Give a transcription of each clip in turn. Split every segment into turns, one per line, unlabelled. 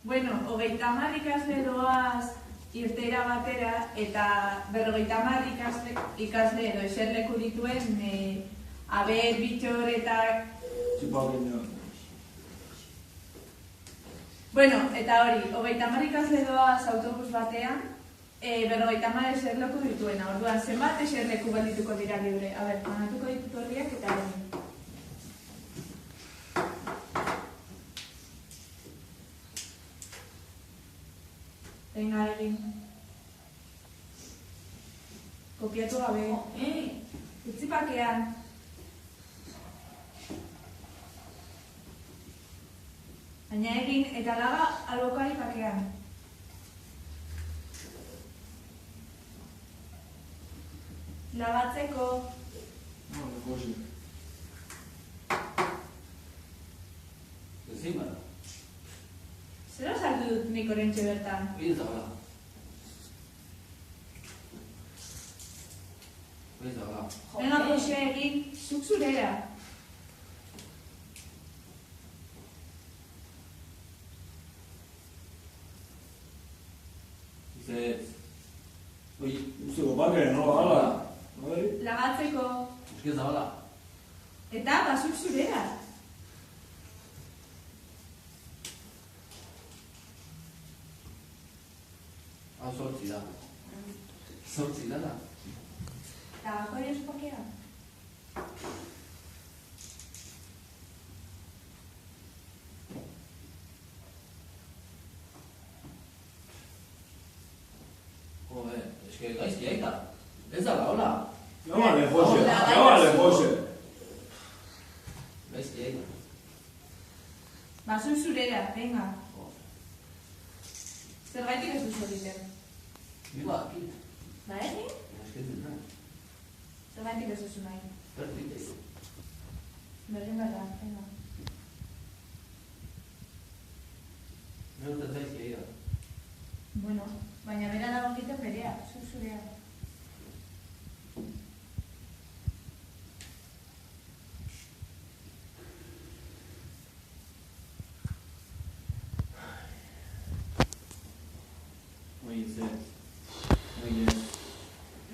Bueno, 30 ikasle doaz irteera batera eta 50 ikasle edo eserleku dituen Aber, Bittor eta... Bueno, eta hori, 30 ikasle doaz autobus batean, 50 eserleku dituena. Orduan, zenbat eserleku baldituko dira libre? A ber, manatuko ditut horriak eta hori. Venga, egin. Kopiatu gabe. Utzi pakean. Baina egin eta laga albokari pakean. Lagatzeko.
Ezin bada.
Zer azaldu dut nik orentxe bertan?
Oiz da,
Venga, Jose, egin, zuk zurera.
Zego bakeen, no? Hala.
Lagatzeko.
Eskiz da, hala.
Eta, zuk zurera.
Hau sortzi da. Sortzi da da.
Eta bako ere pakean.
Joder, eske gaizki aita. Ez da, hola.
Llámale, Jose.
Gaizki aita.
Zuk zurera, venga. Zergaitik ez duzu egiten?
Biba, aki.
Ba, egin?
Eskiz da.
Zergaitik ez duzu nahi.
Perfite.
Berdin berda, venga.
Neurtez gaizki aita.
Bueno, baina bera dago egiten berea, zuk zurea.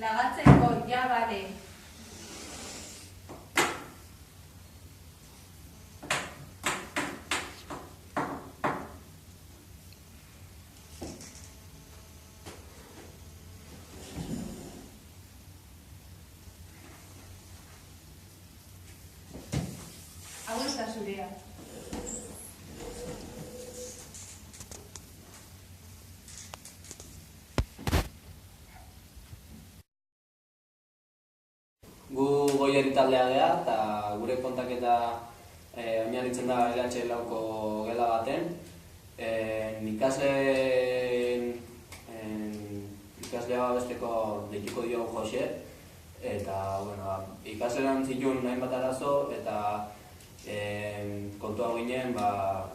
Lagatzeko, ja, bale. Hau ez da zurea.
Gu Goiari taldea gea, eta gure kontaketa oinarritzen da LH lauko gela baten. Ikaslea besteko deituko dio Jose, eta ikaslean zituen hainbat arazo, eta kontua ginen,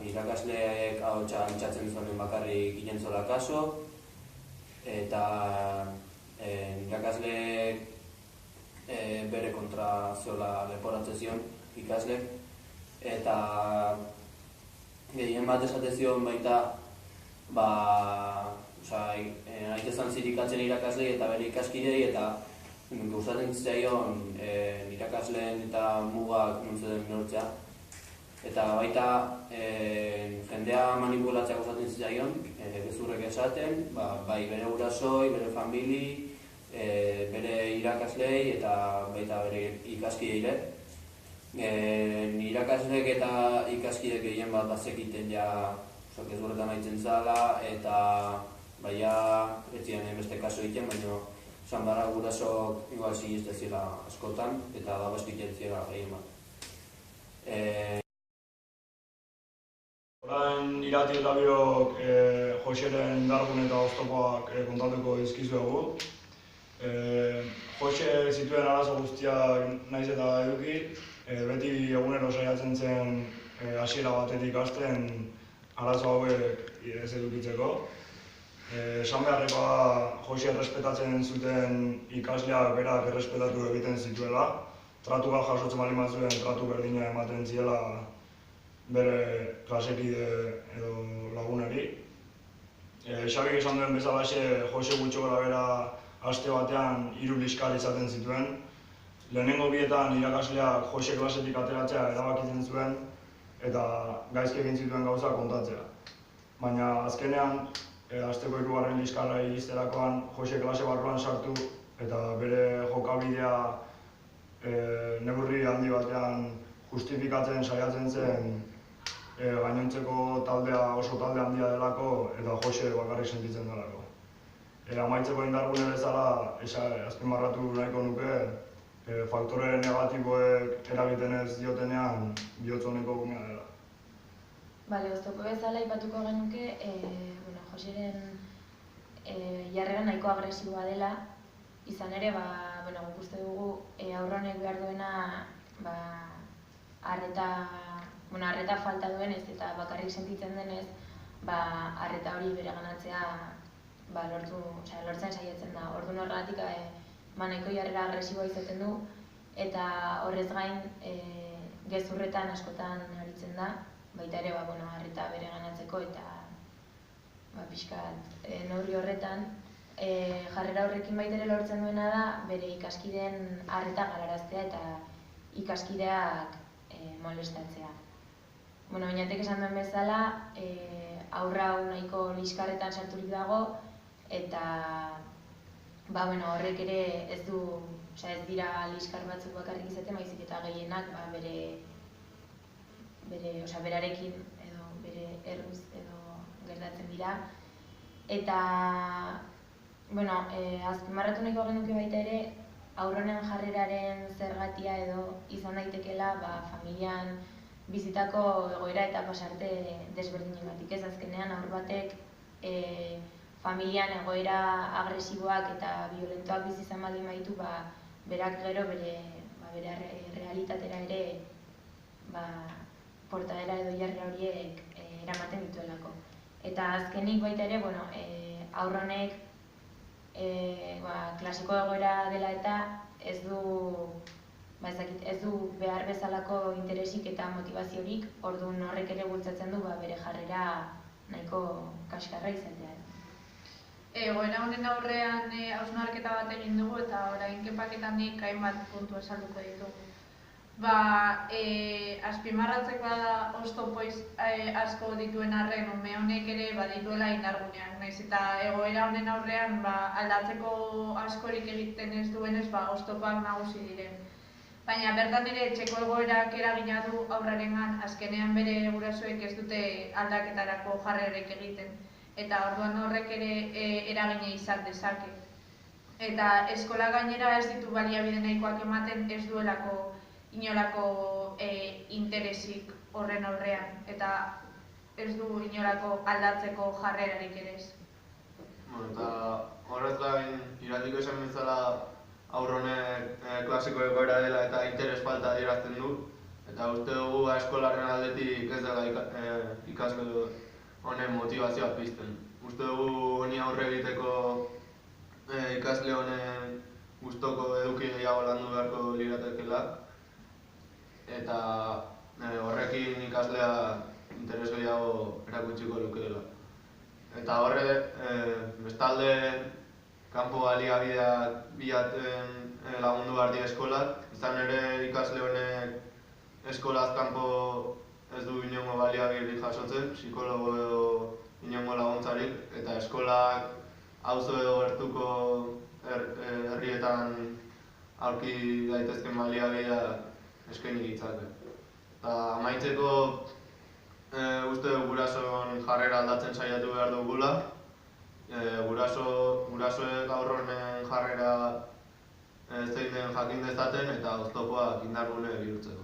irakasleek ahotsa altxatzen zuen bakarrik ginen zola kaso, eta irakasleek bere kontra zola leporatzen zion ikaslek, eta gehien bat esate zion baita haitezan zirikatzen irakaslei eta bere ikaskidei, eta gustatzen zitzaion irakasleen eta mugak nuntzen neurtzea, eta baita jendea manipulatzea gustatzen zitzaion, gezurrek esaten, bai bere gurasoi, bere famili, bere irakaslei eta baita bere ikaskideire. Irakasleek eta ikaskidek gehien bat bazekiten ja gezurretan haitzen zala, eta baina ez ziren beste kaso egiten, baina esan bara gurasok igual siniste zira askotan, eta da beste egiten zira gehien bat.
Orain irati eta biok Joseren indargun eta oztopoak kontatuko dizkizuegu. Jose zituen arazo guztiak naiz eta eduki, beti egunero saiatzen zen hasiera batetik hasten arazo hauek ez edukitzeko. Esan beharrekoa Jose errespetatzen zuten ikasleak berak errespetatu egiten zituela. Tratu bat jasotzen baldin bazuen tratu berdina ematen ziela bere klasekide edo lagunari. Xabik esan duen bezalaxe, Jose gutxo gara bera aste batean 3 liskar izaten zituen. Lehenengo bietan irakasleak Jose klasetik ateratzea erabakitzen zuen eta gaizki egin zituen gauza kontatzea. Baina azkenean, asteko 3. liskarra iristerakoan Jose klase barruan sartu eta bere jokabidea neurri handi batean justifikatzen saiatzen zen gainontzeko taldea oso talde handia delako eta Jose bakarrik sentitzen delako. Amaitzeko indargune bezala azpimarratu nahiko nuke faktore negatiboek eragiten ez diotenean bihotz oneko gumea dela.
Bale, oztopo bezala aipatuko genuke, Joseren jarrera nahiko agresiboa dela, izan ere, guk uste dugu aurronek behar duena arreta falta duenez eta bakarrik sentitzen denez, arreta hori bere ganatzea lortzen saiatzen da. Orduan horregatik nahiko jarrera agresiboa izaten du eta horrez gain gezurretan askotan aritzen da, baita ere arreta bere ganatzeko eta pixkat neurri horretan. Jarrera horrekin baita ere lortzen duena da bere ikaskideen arreta galaraztea eta ikaskideak molestatzea. Oñatek esan duen bezala, aurra hau nahiko liskarretan sarturik dago eta horrek ere ez dira liskar batzuk bakarrik izaten, baizik eta gehienak berarekin edo bere erruz edo gertatzen dira. Eta azpimarratu nahiko genuke baita ere, aurronen jarreraren zergatia edo izan daitekeela familian bizitako egoera eta pasarte desberdinengatik. Ez azkenean aur batek familian egoera agresiboak eta violentoak bizi izan baldin baditu, berak gero bere realitatera ere portaera edo jarrera horiek eramaten dituelako. Eta azkenik baita ere, aurronek klasiko egoera dela eta ez du behar bezalako interesik eta motivaziorik, orduan horrek ere bultzatzen du bere jarrera nahiko kaskarra izatea.
Egoera honen aurrean hausnarketa bat egin dugu eta orain kepaketan nik hainbat puntu esalduko ditugu. Azpimarratzeko da oztopo asko dituen arren ume honek ere badituela indarguneak. Naiz eta egoera honen aurrean aldatzeko askorik egiten ez duenez oztopak nagusi diren. Baina bertan ere etxeko egoerak eragina du aurrarengan, azkenean bere gurasoek ez dute aldaketarako jarrerek egiten. Eta orduan horrek ere eragina izan dezake. Eta eskola gainera ez ditu baliabide nahikoak ematen, ez duelako inolako interesik horren aurrean, eta ez du inolako aldatzeko jarrerarik ere ez.
Eta horrez gain, Irandiko esan bezala aurronek klasiko egoera dela eta interes falta adierazten du. Eta uste dugu eskolaren aldetik ez dela ikasle honen motivazioa pizten. Uste dugu honi aurre egiteko ikasle honen gustoko eduki gehiago landu beharko liratekeela. Eta horrekin ikaslea interes gehiago erakutsiko lukeela. Eta horre, bestalde, kanpo baliabideak bilatzen lagundu behar dira eskolak. Izan ere ikasle honek eskolaz kanpo ez du inongo baliabiderik jasotzen, psikologo edo inongo laguntzarik. Eta eskolak auzo edo gertuko herrietan aurki daitezken baliabideak eskaini ditzake. Eta amaitzeko uste gurasoen jarrera aldatzen saiatu behar dugula. Gurasoek aurronen jarrera zein den jakin dezaten eta oztopoak indargune bihurtzeko.